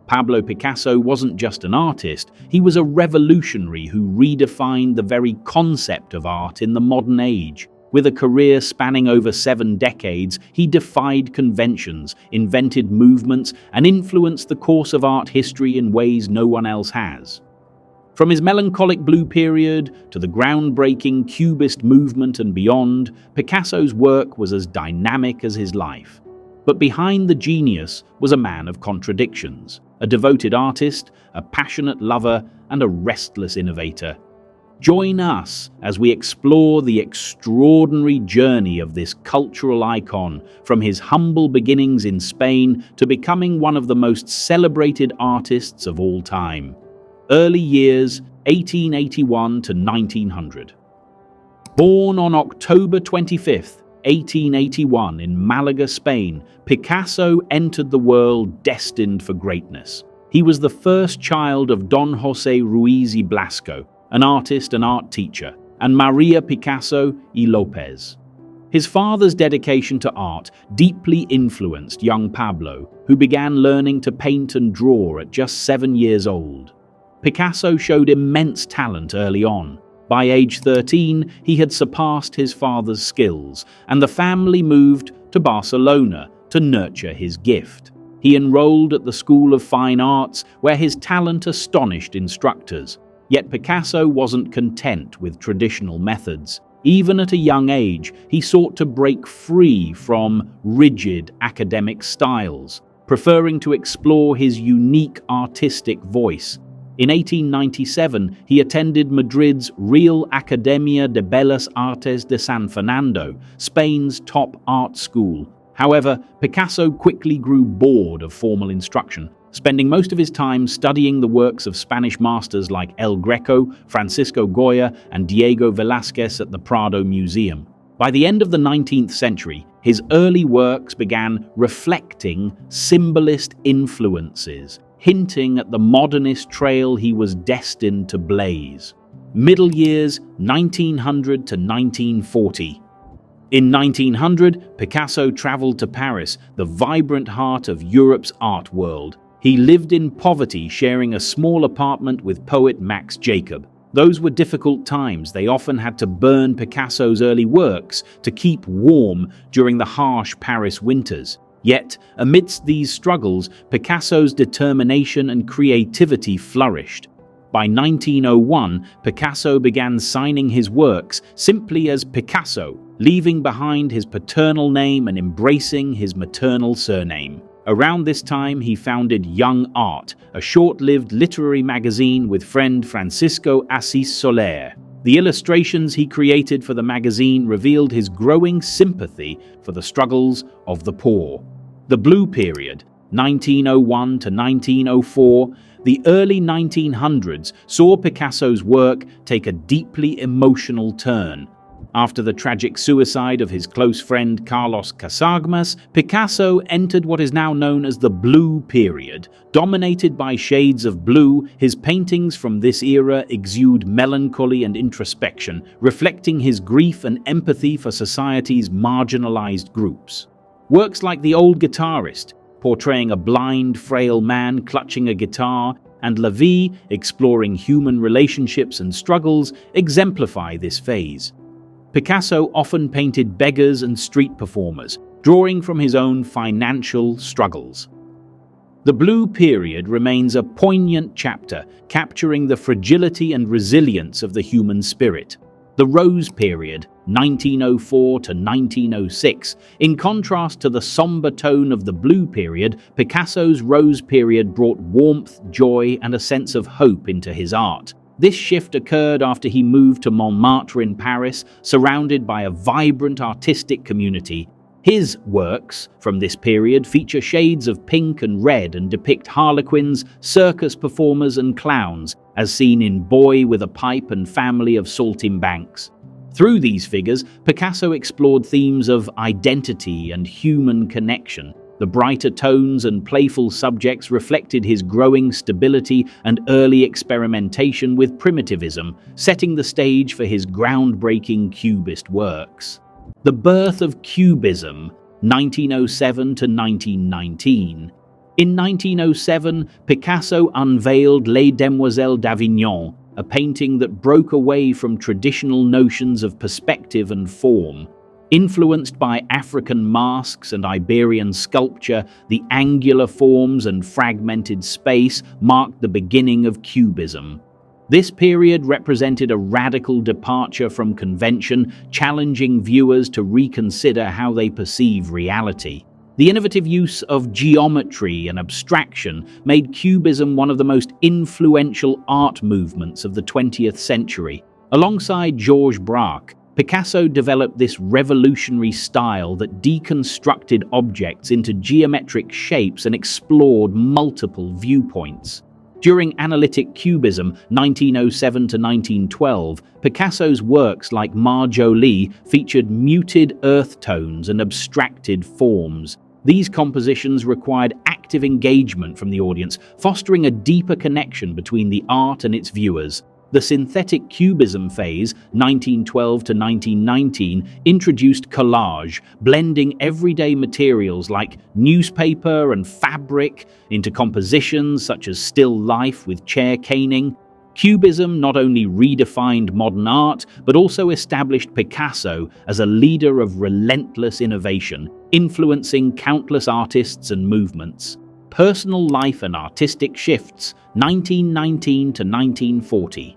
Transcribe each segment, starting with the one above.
Pablo Picasso wasn't just an artist, he was a revolutionary who redefined the very concept of art in the modern age. With a career spanning over 7 decades, he defied conventions, invented movements, and influenced the course of art history in ways no one else has. From his melancholic blue period to the groundbreaking Cubist movement and beyond, Picasso's work was as dynamic as his life. But behind the genius was a man of contradictions, a devoted artist, a passionate lover, and a restless innovator. Join us as we explore the extraordinary journey of this cultural icon, from his humble beginnings in Spain to becoming one of the most celebrated artists of all time. Early years, 1881 to 1900. Born on October 25th, 1881 in Malaga, Spain, Picasso entered the world destined for greatness. He was the first child of Don José Ruiz y Blasco, an artist and art teacher, and Maria Picasso y López. His father's dedication to art deeply influenced young Pablo, who began learning to paint and draw at just 7 years old. Picasso showed immense talent early on. By age 13, he had surpassed his father's skills, and the family moved to Barcelona to nurture his gift. He enrolled at the School of Fine Arts, where his talent astonished instructors. Yet Picasso wasn't content with traditional methods. Even at a young age, he sought to break free from rigid academic styles, preferring to explore his unique artistic voice. In 1897, he attended Madrid's Real Academia de Bellas Artes de San Fernando, Spain's top art school. However, Picasso quickly grew bored of formal instruction, spending most of his time studying the works of Spanish masters like El Greco, Francisco Goya, and Diego Velázquez at the Prado Museum. By the end of the 19th century, his early works began reflecting symbolist influences, hinting at the modernist trail he was destined to blaze. Middle years, 1900 to 1940. In 1900, Picasso traveled to Paris, the vibrant heart of Europe's art world. He lived in poverty, sharing a small apartment with poet Max Jacob. Those were difficult times. They often had to burn Picasso's early works to keep warm during the harsh Paris winters. Yet, amidst these struggles, Picasso's determination and creativity flourished. By 1901, Picasso began signing his works simply as Picasso, leaving behind his paternal name and embracing his maternal surname. Around this time, he founded Young Art, a short-lived literary magazine with friend Francisco Assis Soler. The illustrations he created for the magazine revealed his growing sympathy for the struggles of the poor. The Blue Period, 1901 to 1904, the early 1900s saw Picasso's work take a deeply emotional turn. After the tragic suicide of his close friend Carlos Casagemas, Picasso entered what is now known as the Blue Period. Dominated by shades of blue, his paintings from this era exude melancholy and introspection, reflecting his grief and empathy for society's marginalized groups. Works like The Old Guitarist, portraying a blind, frail man clutching a guitar, and La Vie, exploring human relationships and struggles, exemplify this phase. Picasso often painted beggars and street performers, drawing from his own financial struggles. The Blue Period remains a poignant chapter, capturing the fragility and resilience of the human spirit. The Rose Period, 1904 to 1906. In contrast to the somber tone of the Blue Period, Picasso's Rose Period brought warmth, joy, and a sense of hope into his art. This shift occurred after he moved to Montmartre in Paris, surrounded by a vibrant artistic community. His works from this period feature shades of pink and red and depict harlequins, circus performers, and clowns, as seen in Boy with a Pipe and Family of Saltimbanques. Through these figures, Picasso explored themes of identity and human connection. The brighter tones and playful subjects reflected his growing stability and early experimentation with primitivism, setting the stage for his groundbreaking Cubist works. The birth of Cubism, 1907 to 1919. In 1907, Picasso unveiled Les Demoiselles d'Avignon, a painting that broke away from traditional notions of perspective and form. Influenced by African masks and Iberian sculpture, the angular forms and fragmented space marked the beginning of Cubism. This period represented a radical departure from convention, challenging viewers to reconsider how they perceive reality. The innovative use of geometry and abstraction made Cubism one of the most influential art movements of the 20th century. Alongside Georges Braque, Picasso developed this revolutionary style that deconstructed objects into geometric shapes and explored multiple viewpoints. During analytic Cubism, 1907 to 1912, Picasso's works like Marjolin featured muted earth tones and abstracted forms. These compositions required active engagement from the audience, fostering a deeper connection between the art and its viewers. The synthetic Cubism phase, 1912 to 1919, introduced collage, blending everyday materials like newspaper and fabric into compositions such as still life with chair caning. Cubism not only redefined modern art, but also established Picasso as a leader of relentless innovation, influencing countless artists and movements. Personal life and artistic shifts, 1919 to 1940.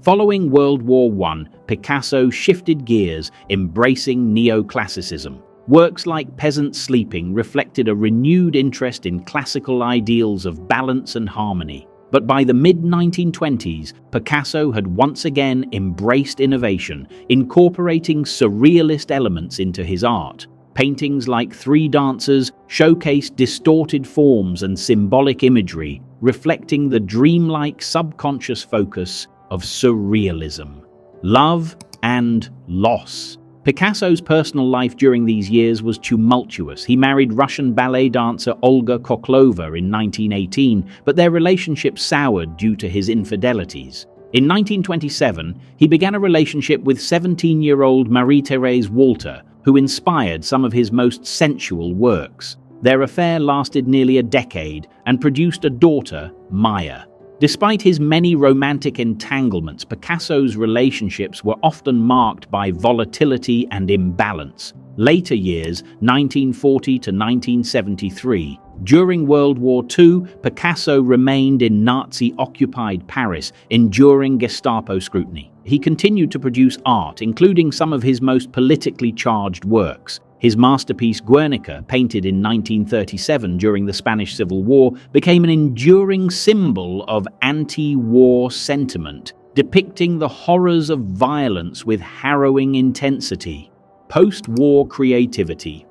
Following World War I, Picasso shifted gears, embracing neoclassicism. Works like Peasant Sleeping reflected a renewed interest in classical ideals of balance and harmony. But by the mid-1920s, Picasso had once again embraced innovation, incorporating surrealist elements into his art. Paintings like Three Dancers showcased distorted forms and symbolic imagery, reflecting the dreamlike subconscious focus of surrealism. Love and loss. Picasso's personal life during these years was tumultuous. He married Russian ballet dancer Olga Koklova in 1918, but their relationship soured due to his infidelities. In 1927, he began a relationship with 17-year-old Marie-Thérèse Walter, who inspired some of his most sensual works. Their affair lasted nearly a decade and produced a daughter, Maya. Despite his many romantic entanglements, Picasso's relationships were often marked by volatility and imbalance. Later years, 1940 to 1973. During World War II, Picasso remained in Nazi-occupied Paris, enduring Gestapo scrutiny. He continued to produce art, including some of his most politically charged works. His masterpiece Guernica, painted in 1937 during the Spanish Civil War, became an enduring symbol of anti-war sentiment, depicting the horrors of violence with harrowing intensity. Post-war creativity.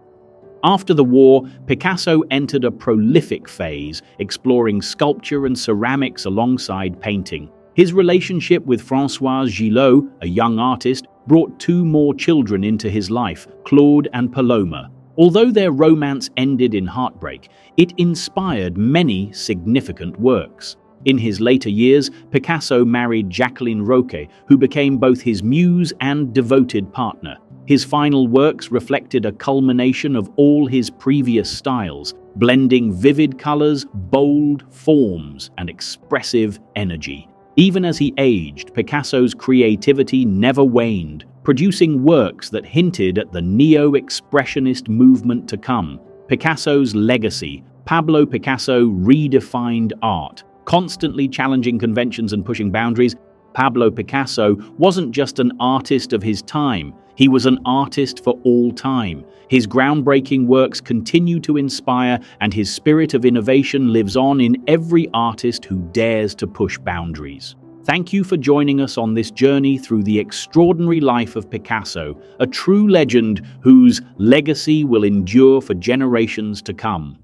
After the war, Picasso entered a prolific phase, exploring sculpture and ceramics alongside painting. His relationship with Françoise Gillot, a young artist, brought two more children into his life, Claude and Paloma. Although their romance ended in heartbreak, it inspired many significant works. In his later years, Picasso married Jacqueline Roque, who became both his muse and devoted partner. His final works reflected a culmination of all his previous styles, blending vivid colors, bold forms, and expressive energy. Even as he aged, Picasso's creativity never waned, producing works that hinted at the neo-expressionist movement to come. Picasso's legacy. Pablo Picasso redefined art, constantly challenging conventions and pushing boundaries. Pablo Picasso wasn't just an artist of his time, he was an artist for all time. His groundbreaking works continue to inspire, and his spirit of innovation lives on in every artist who dares to push boundaries. Thank you for joining us on this journey through the extraordinary life of Picasso, a true legend whose legacy will endure for generations to come.